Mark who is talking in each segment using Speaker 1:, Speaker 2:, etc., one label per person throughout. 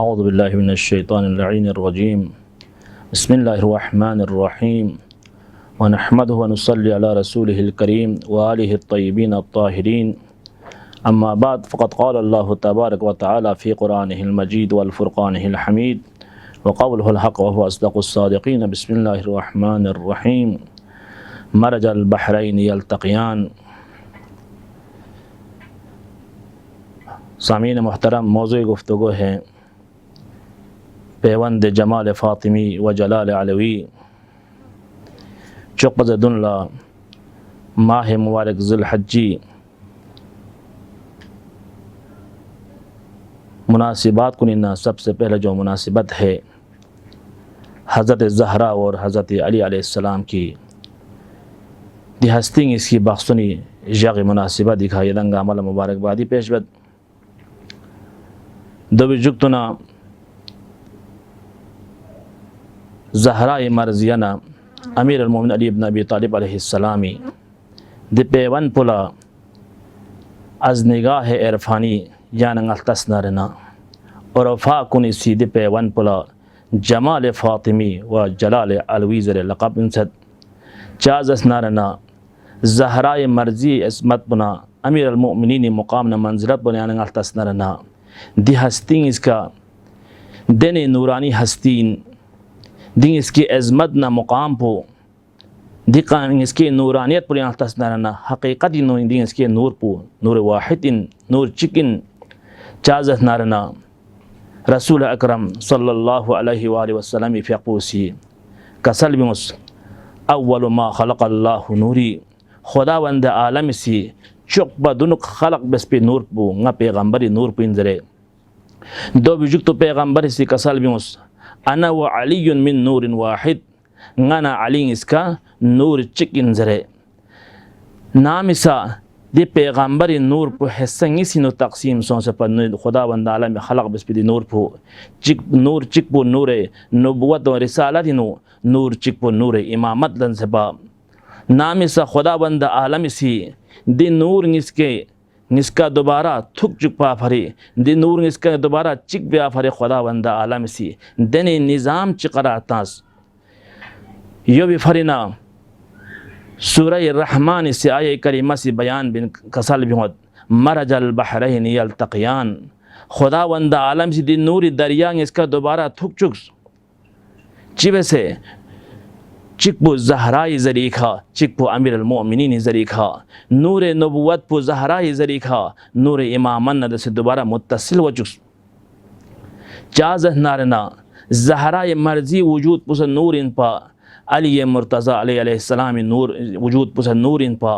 Speaker 1: औज़ु बिल्लाहि मिनश्शैतानिर्रजीम बिस्मिल्लाहिर्रहमानिर्रहीम व नहमदुहु व नुसल्ली अला रसूलिहिल करीम व आलिहि त्तय्यिबीन अत्ताहिरीन अम्मा बाद फ़क़द क़ाल अल्लाहु तबारक व तआला फ़ी क़ुरानिहिल मजीद वल फ़ुरक़ानिहिल हमीद व क़ौलुहुल हक़ व हुवा अस्दक़ुस सादिक़ीन बिस्मिल्लाहिर्रहमानिर्रहीम मरजल बहरैनि यल्तक़ियान। सामीन मोहतरम, मौज़ूए गुफ्तगू है पेवंद जमाल फ़ातिमी व जलाल अलवी चुक़ज़दुल्ला माह मुबारक ज़ुल्हज्जी। मुनासिबात को निना सबसे पहले जो मुनासिबत है हज़रत ज़हरा और हज़रत अली अलैहिस्सलाम की दिहस्तिंग इसकी बख्सुनी जग मुनासिबत दिखाई दंगा अमल मुबारकबादी पेशबद दोबिजुक्तना ज़हरा मर्जियाना अमीर अल-मोमिन अली इब्न अबी तालिब अलैहिस्सलामी दिपेवन पुला अज़ निगाह इरफानी यान तस्नरना और वफ़ा कुन इसी दिपेवन पुला जमाल फ़ातिमी व जलाल अलवी ज़र लक़ब इंसद चाज़स नारना ज़हरा मर्जी इसमत पुना अमीर अल-मोमिनीन मुक़ाम न मंज़िलत पुना यान तस्नरना दी हस्ती इसका दिन नूरानी हस्तीन दिन इसकी अज़मत न मुक़ाम पो दिकान इसके नूरानियत पर यहाँ तस्नारना हकीकत दिन इसके नूर पो नूर वाहिदिन नूर चिकिन चाज़त नारना रसूल अकरम सल्लल्लाहु अलैहि वसल्लम फ़िक़ूसी कसल बिमुस अव्वल मा ख़लक़ल्लाहु नूरी खुदावंद आलम सी चुक बदुन खलक बस पे नूर पो nga पैगंबरी नूर पिंजरे दो बिजुक तो पैगंबर सी कसल बिमुस अना व अली मिन नूरिन वाहिद ngana अली इसका नूर चिकिन जरे नाम इसा दे पैगंबरी नूर पो हिस्संगी सिनो तकसीम सो से पर खुदावंद आलम खलक बस पे नूर पो चिक पो नूर नबुवत और रिसालत नो नूर चिक पो नूर इमामत लन से बा नाम इसा खुदावंद आलम सी दे नूर निसका दोबारा थुक चुक पा फरे दे नूर निसका दोबारा चिक ब्या फरे खुदावंद आलम सी दने निज़ाम चिकरा तास यो भी फरीना सूरह रहमान से आये करीमा से बयान बिन कसल बिहद मरजल बहरैन यल्तक़ियान खुदावंद आलम सी दे नूर दरिया इसका दोबारा थुक चुक चिवे से चिकपो ज़हराई ज़रीखा चिकपो अमीर अल-मोमिनीन ज़रीखा नूर नबुवत पो ज़हराई ज़रीखा नूर इमामन न से दोबारा मुत्तसिल वजुस चाज़त नारना ज़हरा मर्जी वजूद पुस नूर इन पा अली मुर्तज़ा अलैहिस्सलाम नूर वजूद पुस नूर इन पा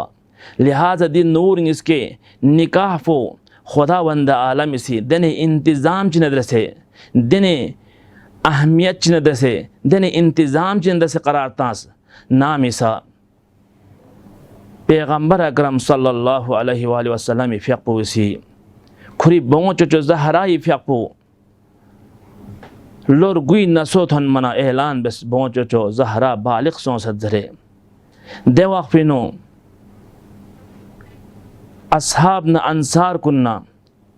Speaker 1: लिहाजा दिन नूर इसके निकाह फो खुदावंद आलम सी दने इंतज़ाम च नदर से दने अहमियत च नदर से दने इंतज़ाम च नदर से करार तास नाम इसा पैगंबर अकरम सल्लल्लाहु अलैहि वसल्लम फ़िक़्पो सी खुरी बोचो चो ज़हराई फ़िक़्पो लोर गुई नसो थन मना ऐलान बस बोचो चो ज़हरा बालिग सो सजरे देवाक़ फिनो असहाब न अंसार कुन्ना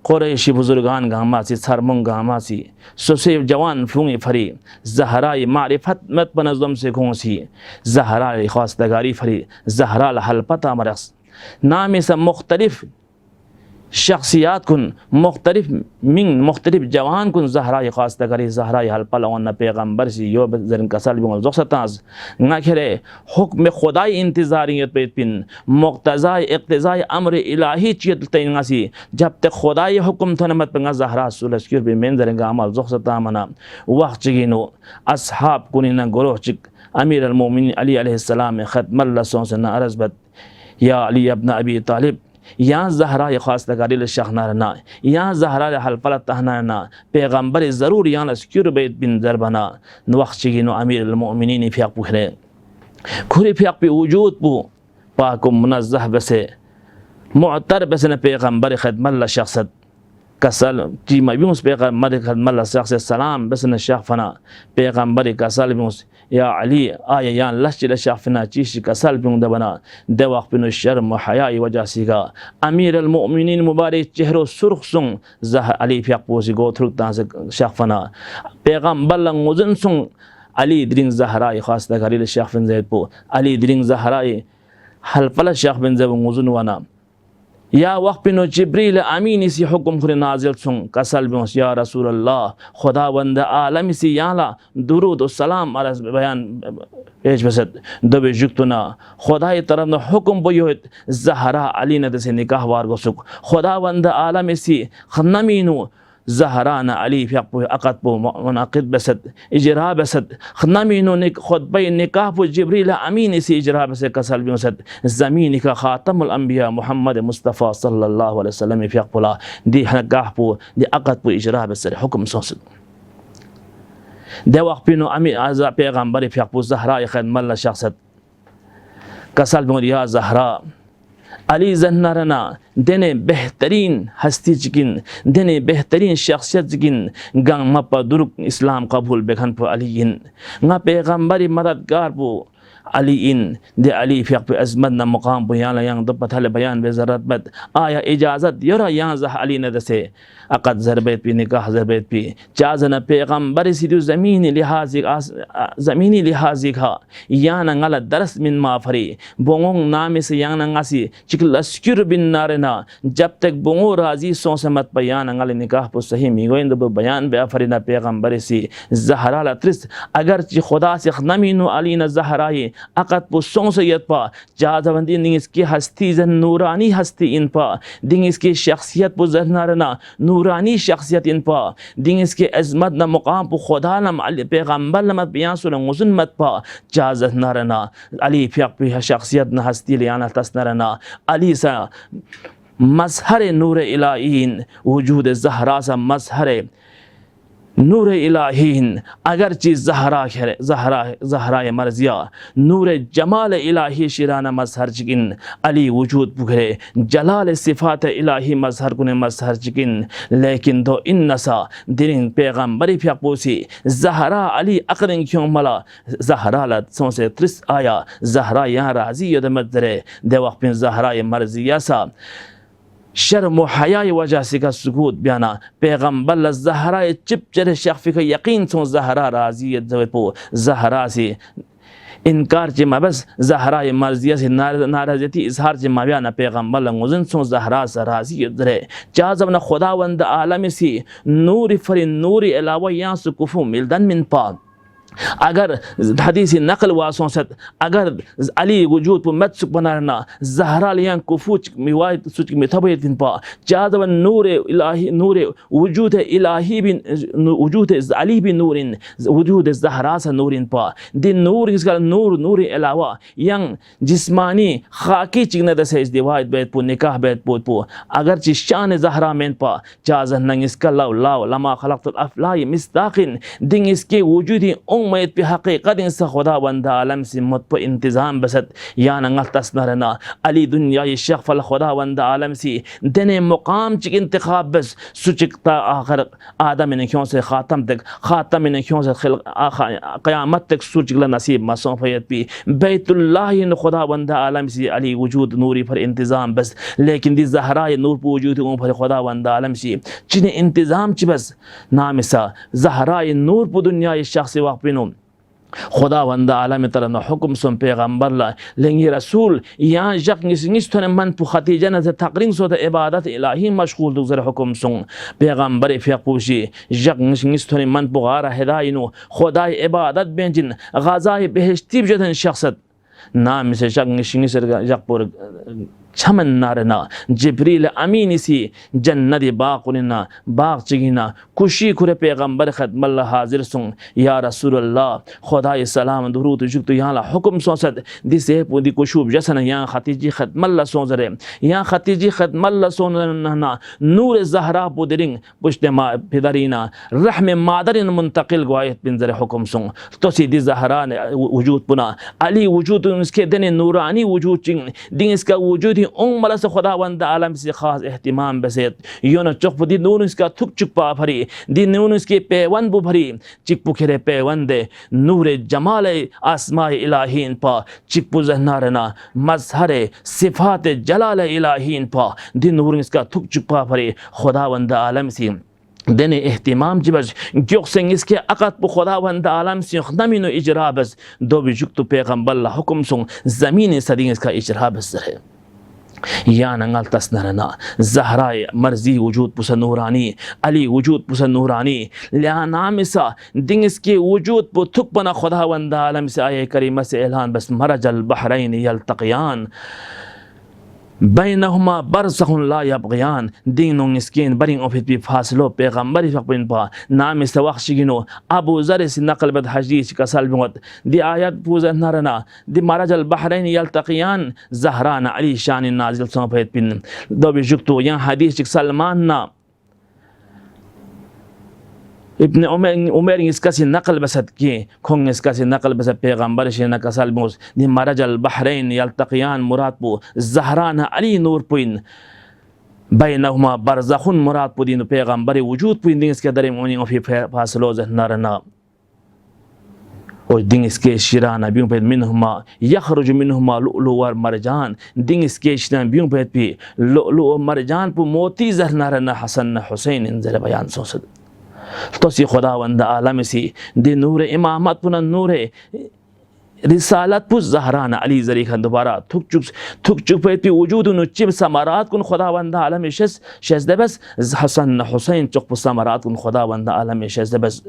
Speaker 1: क़ुरैशी बुजुर्गान गामासी सरमुंग गामासी सुसे जवान फूंगे फरी ज़हराई मारिफत मत बनज़म से घोंसी ज़हराई ख़ासदगारी फरी ज़हरा लहल पता मरस नाम से मुख्तलिफ शख्सियात कुन मुख्तलिफ मिंग मुख्तलिफ जवान कुन ज़हराई ख़ासदगारी ज़हराई हल पलवन पैगंबर सी यो जरन कसल बिमल ज़ोसताज नखरे हुक्म खुदाई इंतज़ारियत पे पिन मुक्तज़ाई इक़्तिज़ाई अम्र इलाही चियत तैंगासी जब तक खुदाई हुक्म थन मत पंगा ज़हरा सुलस्किर पे मेन जरन अमल ज़ोसता मना वक्त चिगिनो असहाब कुनिना गुरोह चिक अमीर अल-मोमिनीन अली अलैहिस्सलाम ख़त्मल लसों न अरज़बत या अली इब्न अबी तालिब यहाँ ज़हरा ख़ासदगारी शखनारना यहाँ ज़हरा हलफल तहनाना पैगंबर ज़रूर यहाँ लस्क्यूर बैत बिन ज़रबना नवख्शिगिनो अमीर अल-मोमिनीन फ़िक़ पुखरे खुरी फ़िक़ पे वजूद पु पाक मुनज़्ज़ह बसे मुअत्तर बसे न पैगंबर ख़दमत शख्सत kasal ci ma bimus peygambari khadmalla shakhs salam basna shakhfana peygambari kasal bimus ya ali aya yan lashila shakhfana ci shi kasal bim dabana de waqt binu sharm wa haya'i wajasiga amir al mu'minin mubarak chehro surkh sung zah ali fiaq posi go thurk ta shakhfana peygamballa nguzun sung ali dring zahra khas da garil shakhfin zaid po ali dring zahra halfala shakhfin zaid nguzun wana या वक्त पिनो जिब्रील अमीन इसी हुक्म खुरे नाजिल सुन कसल बिस या रसूल अल्लाह खुदावंद आलम इसी याला दुरूद व सलाम अरज बयान पेश बसत दबे जुक्तना खुदाई तरफ न हुक्म बयोत ज़हरा अली न से निकाह वार गोसुक खुदावंद आलम इसी खन्नमीनु ज़हराना अली फ़िक़्पु अक़दपु मुनाक़िद बसद इजरा बसद खन्नमीनु ने खुतबे निकाह पु जिब्रील अमीन इसी इजरा बसद कसल भी बसद ज़मीन का ख़ातमुल अंबिया मोहम्मद मुस्तफ़ा सल्लल्लाहु अलैहि वसल्लम फ़िक़्पुला दी निकाह पु दी अक़दपु इजरा बसद हुक्म सोसद दे वक्त पिनो अमी आज़ा पैगम्बर फ़िक़्पु ज़हरा ख़दमल शख़्सत कसल भी या ज़हरा अली जन्नरना देने बेहतरीन हस्ती चिकिन देने बेहतरीन शख्सियत चिकिन गंग मप्पा दुरुक इस्लाम कबूल बेखन पो अलीइन nga पैगम्बरी मददगार पो अलीइन दे अली फ़िक़्प अज़मत न मुकाम पो याला yang दो पथल बयान बे ज़रत बद आया इजाज़त योरा yang ज़ह अली न दसे अक़द ज़रबैत पी निकाह ज़रबैत पी चाज़ना पैगम्बरी सिदु ज़मीनी लिहाज़ी खा याना ngala दरस मिन माफ़री बोंगों नाम से याना ngasi चिकल अस्क्यूर बिन नारेना जब तक बोंगो राज़ी सोंसे मत बयान ngala निकाह पो सही मिगोइंद बो बयान बे अफरीना पैगम्बरी सी ज़हरा लत्रिस अगर ची खुदा से खनमीनु अली न ज़हराई अक़द पो सोंसे यत पा चाज़वंदी निंग इसकी हस्ती जन नूरानी हस्ती इन पा दिंग इसकी शख्सियत पो ज़हनारना नूरानी शख्सियत इन पा दिंग इसके अज़मत न मुकाम पो खुदा नम पैगम्बर नमत बयान सुन गुज़न मत पा चाज़त नारना अली फ़िक़्प शख्सियत न हस्ती लियाना तस्नरना अली सा मज़हर नूर इलाहीन वजूद ज़हरा सा मज़हर नूर इलाहीन अगर चीज़ ज़हरा मर्जिया नूर जमाल इलाही शिराना मज़हर चिकिन अली वजूद पुखरे जलाल सिफ़ात इलाही मज़हर कुने मज़हर चिकिन लेकिन दो इन नसा दिन पैगम्बरी फ़िक़्पोसी ज़हरा अली अक़रिन क्यों मला ज़हरा लत सोंसे त्रिस आया ज़हरा यहाँ राज़ी यदमत दरे दे वक्त ज़हरा मर्जिया सा शर्म हया वजह से का सुकूत बयाना पैगम्बर ज़हरा चिप चरे शख्फ़ का यकीन सो ज़हरा राज़ी पो ज़हरा से इनकार चे बस ज़हरा मर्जिया से नाराज़ती इजहार चे बयाना पैगम्बर गुज़न सो ज़हरा से राज़ी दरे चाज़ब न खुदावंद आलम से नूर फरी नूर अलावा यहाँ से कुफू मिलदन मिन पा अगर हदीस नकल वासों से अगर अली वजूद पर मत सुख बनाना ज़हरा लियां कुफूच मिवायत सुच मिथबयत इन पा चादवन नूर इलाही नूर वजूद इलाही बिन वजूद अली बिन नूरिन वजूद ज़हरा सा नूरिन पा दिन नूर इसका नूर नूर अलावा यंग जिस्मानी खाकी चिकने दसे इस दिवायत बैत पो निकाह बैत पो अगर ची शान ज़हरा में पा चाज़न नंग इसका लाव लमा खलक़तुल अफ़लाई मिस्ताक़िन दिन इसके वजूदी उम्मीद पे हकीकत इंसा खुदावंद आलम से मुत इंतज़ाम बसत या नंगल तस्नरना अली दुनिया ये शख्फ़ल खुदावंद आलम से दने मुकाम चिक इंतखाब बस सुचिकता आखिर आदम ने क्यों से ख़ातम तक ख़ातम ने क्यों से क़यामत तक सुचिकला नसीब मसोफ़ियत भी बैतुल्लाह खुदावंद आलम से अली वजूद नूरी पर इंतज़ाम बस लेकिन दी ज़हरा नूर पर वजूद पर खुदावंद आलम से चिने इंतज़ाम च बस नाम सा ज़हरा नूर पर दुनिया ये शख्स वाक़ खुदावंद आलम तरफ न हुक्म सुन पैगम्बर ला लेंगे रसूल यहाँ जक निस थने मन पु खतीजा न तकरीन सो इबादत इलाही मशगूल दुज़र हुक्म सुन पैगम्बर फ़िक़्पोशी जक निस थने मन पु गारा हिदायनो खुदा इबादत बेंजिन ग़ज़ाए बेहश्ती जदन शख्सत नाम से जक निस जक पर छमन नारना जिब्रील अमीन इसी जन्नत बाक़ुना बाग चिगिना खुशी खुरे पैगम्बर ख़दमल हाजिर सुन या रसूल अल्लाह खुदा सलाम दुरूद जुक्त यहाँ हुक्म सोसद दिसे पुदी कुशूब जसन यहाँ खतीजी ख़दमल सोजरे यहाँ खतीजी ख़दमल सोना नूर ज़हरा पुदरिंग पुश्ते मा फिदरीना रहम मादरिन मुंतकिल गवायत बिनजर हुक्म सुन तो सीधी ज़हरा ने वजूद पुना अली वजूद इसके दिन नूरानी वजूद चिंग दिन इसका वजूद اون ملس خداوند عالم سے خاص اہتمام بسیت یون چوک دی نونس کا تھک چکپا بھری دی نونس کی پیون بو بھری چکپو کھرے پیون دے نور جمال آسماء الہین پا چکپو زہنارنا مظہر صفات جلال الہین پا دی نورس کا تھک چکپا بھری خداوند عالم سے دن اہتمام جبج گیوک سنگ اس کے اقت پو خداوند عالم سے نمین و اجرا بس دو بھی جکتو پیغمبر اللہ حکم سن زمین صدین اس کا اجرا بس رہے یا ننگل تسنرنا زہرائے مرضی وجود پس نورانی علی وجود پس نورانی لیا نام سا دنگ اس کے وجود پو تھک پنا خداوند عالم سے آئے کریمہ سے اعلان بس مرج البحرین یلتقیان بینہما برزخ لا یبغیان دینوں اسکین برین اوفیت بھی فاصلو پیغمبری فقبین پا نام اس وقت شگینو ابو ذر سے نقل بد حدیث کا سلبت دی آیت پوزہ نرنا دی مرج البحرین یلتقیان زہران علی شان نازل سنفیت پن دو بھی جکتو یہاں حدیث سلمان نا ابن عمر اس کا سی نقل بسد کی کھنگ اس کا سی نقل بسد پیغمبر شینا کا سلموس دی مرج البحرین یلتقیان مراد پو زہران علی نور پوین بینہما برزخون مراد پو دین پیغمبر وجود پوین دین اس کے درم اونی فی فاصلو زہنارنا اور دین اس کے شیران بیوں پید منہما یخرج منہما لؤلؤ و مرجان دین اس کے شیران بیوں پید پی لؤلؤ و مرجان پو موتی زہنارنا حسن حسین انزل بیان سوسد تو سی خداوند عالم سی دی نور امامت پنا نور رسالت پو زہران علی ذریعہ دوبارہ تھک چک پیت پی وجود انو چب سمارات کن خداوند عالم شیز دبس حسن حسین چک پو سمارات کن خداوند عالم شیز دبس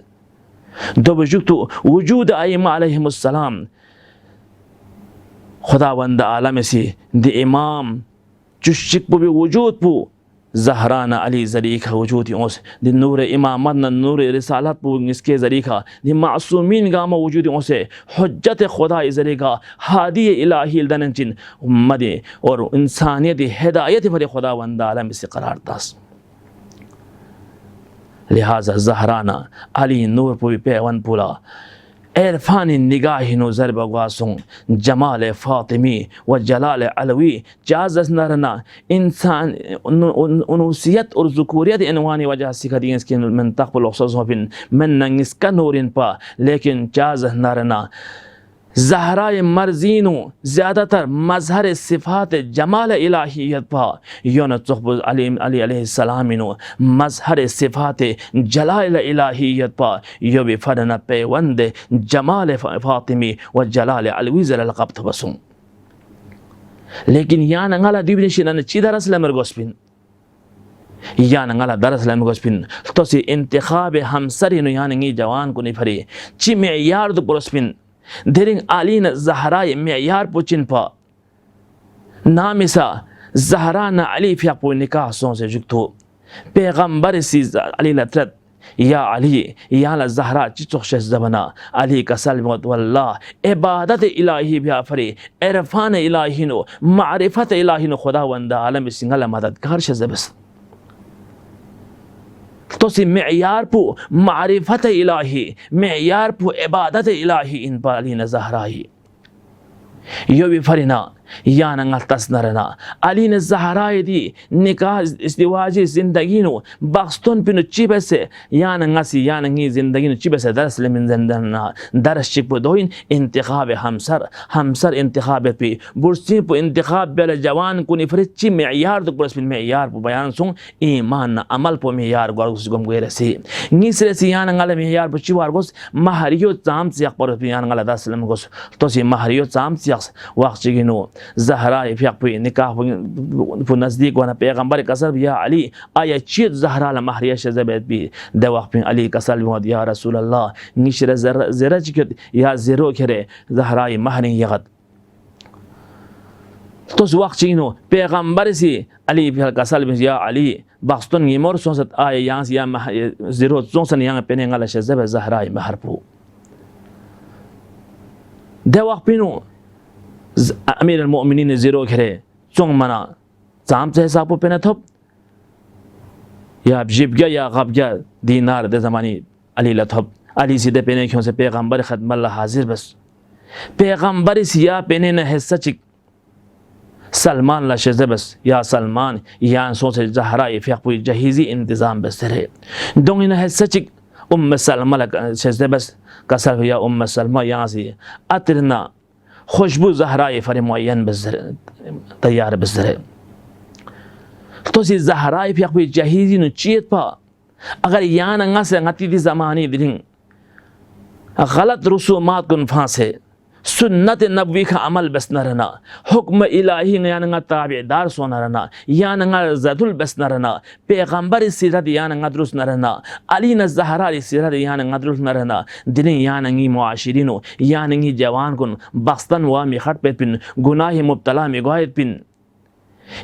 Speaker 1: دو بجکتو وجود ائمہ علیہم السلام خداوند عالم سی دی امام چشک پو بھی وجود پو زہران علی ذریعہ وجود اوس دی نور امامت نور رسالت پو اس کے ذریعہ دی معصومین گاما وجود اوسے حجت خدا ذریعہ ہادی الہی الدنچن امت اور انسانیت ہدایت پر خداوند عالم سے قرار داس لہذا زہران علی نور پو پیون پولا عرفان نگاہ نو ضرب واسوں جمال فاطمی و جلال علوی جازز نرنا انسان انوسیت اور ذکوریت عنوانی وجہ سکھا دیں اس کے من تقبل اخصاص ہو بن من ننگس کا نورین پا لیکن جازز نرنا زہرائے مرزینو زیادہ تر مظہر صفات جمال الہیت پا یون صحب علی علیہ السلامینو مظہر صفات جلال الہیت پا یو بھی فرنا پیوند جمال فاطمی و جلال علوی زر لقبت بسوں لیکن یا ننگالا دیبنشی چی درس لمرگوس پین یا ننگالا درس لمرگوس پین تو سی انتخاب ہمسرینو یا ننگی جوان کو نفری چی معیار دو پرس پین درنگ آلین زہرائے معیار پوچن پا نامسا زہران علی فی اقو نکاح سون سے جکتو پیغمبر سی علی لطرت یا علی یا لزہرا چچوخ شیز زبنا علی کا سلمت واللہ عبادت الہی بیا فری عرفان الہی نو معرفت الہی نو خداوند عالم سنگل مددگار شیز بس تو سی معیار پو معرفت الہی معیار پو عبادت الہی ان پا علی زہرائی یو بھی فرنا یا ننگل تسنرنا علی زہرائی دی نکاح ازدواجی زندگی نو بخستون پینو چی بسے یا ننگسی یا ننگی زندگی نو چی بسے درس لمن زندنا درس چک پو دوین انتخاب ہمسر انتخاب پی برسی پو انتخاب بیل جوان کو نفرد چی معیار دو برس پین معیار پو بیان سون ایمان عمل پو معیار گوارگوس گم گوی رسی نیس رسی یا ننگل معیار پو چی وارگوس محریو تام سیاق پر پی یا ننگل درس لمن گوس تو سی محریو تام سیاق وقت چگی نو زہرائی فیق پی نکاح پو نزدیک وانا پیغمبر کسر یا علی آیا چیت زہرا لمحریہ شزبیت بی دے وقت پی علی کسر بیواد یا رسول اللہ نیشر زرہ چکت یا زیرو کرے زہرائی مہرین یغت تو اس وقت چینو پیغمبر سی علی فیق کسر بیواد یا علی بخستون یہ مور سونست آیا یہاں سی یا زیرو سونسن یہاں پیننگا لشزب زہرائی مہر پو دے وقت پینو امیر المؤمنین زیرو گھرے چونگ منا چام سے حسابو پینا تھوپ یا بجیب گیا یا غب گیا دینار دے زمانی علی لتھوپ علی سیدھے پینے کیوں سے پیغمبر خدم اللہ حاضر بس پیغمبر سیا پینے نہ حصہ چک सलमान ला शेज़े बस या सलमान यान सोचे ज़हरा फ़ियाक़ुई जहीज़ी इंतज़ाम बसरे दोंगिन है सचिक उम्म सलमा ला शेज़े बस कसर या उम्म सलमा यहाँ से अतरना खुशबू ज़हरा फ़र मुअय्यन बसरे तैयार बसरे तो सी ज़हरा फ़ियाक़ुई जहीज़ी नु चीत पा अगर यान अंगा से अंगती दी ज़मानी दिलिंग गलत रसूमात कुन फांसे सुन्नत नबवी का अमल बस न रहना हुक्म इलाही यानंगा ताबेदार सोना रहना यानंगा ज़दुल बस न रहना पैगंबर सीरत यानंगा दुरुस्त न रहना अली न ज़हरा सीरत यानंगा दुरुस्त न रहना दिने यानंगी मुआशिरीनो यानंगी जवान कुन बख्तन वा मिखट पे पिन गुनाह मुब्तला में गायद पिन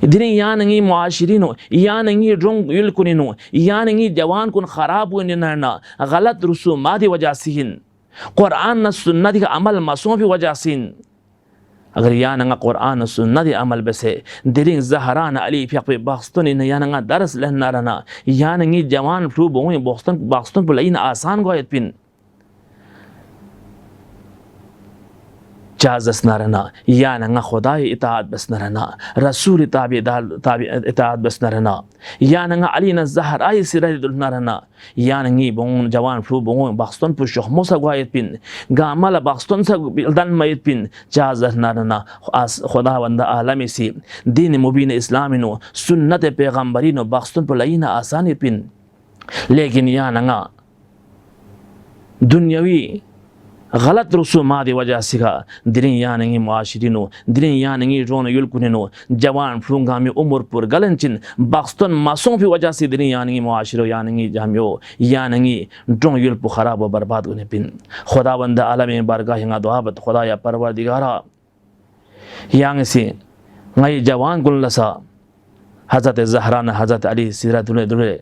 Speaker 1: दिने यानंगी मुआशिरीनो यानंगी रंग युलकुनिनो यानंगी जवान कुन खराब हुए न गलत रसूमात वजह सिहिन कुरान न सुन्नत का अमल मसूं की वजह से अगर या नंगा कुरान सुन्नत अमल बसे दिरिंग ज़हरान अली फ़ियाक़ुई बख्तन इन या नंगा दरस लहना रहना या नंगी जवान फ्लू बोंगे बख्तन पर लईन आसान गोयत पिन जाज़स न रहना या नंगा खुदा इताअत बस न रहना रसूल इताअत बस न रहना या नंगा अली न ज़हरा सिरत दुल न रहना या नंगी बोंग जवान फ्लू बोंगे बख्तन पर शख्मो सा गोयत पिन गामला बख्तन सा दन मयत पिन जाज़स न रहना खुदा वंदा आलमी सी दीन मुबीन इस्लामिनो सुन्नत पैगंबरीनो बख्तन पर लईन आसानी पिन लेकिन या नंगा दुनियावी गलत रसूमात वजह से दिने यानंगी मुआशिरीनो दिने यानंगी रोन युलकुनिनो जवान फ्लूंगा में उम्र पर गलनचिन बख्तन मासूम की वजह से दिने यानंगी मुआशिरो यानंगी जामियो यानंगी ड्रों युल्प खराब व बर्बाद होने पिन खुदावंद आलम बारगाह हिंगा दुआबत खुदा या परवरदिगारा यांग से ngई जवान गुलसा हज़रत ज़हरा न हज़रत अली सीरत दुले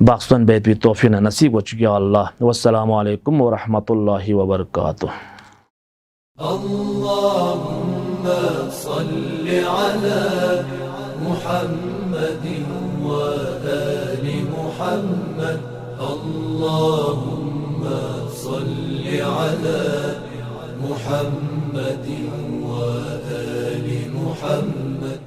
Speaker 1: बाक्सन बेत भी तौफीक नसीब हो चुकी अल्लाह वस्सलामु अलैकुम व रहमतुल्लाहि व बरकातुहू
Speaker 2: अल्लाहुम्मा सल्लि अला मुहम्मदिन व आलि मुहम्मद अल्लाहुम्मा सल्लि अला मुहम्मदिन व आलि मुहम्मद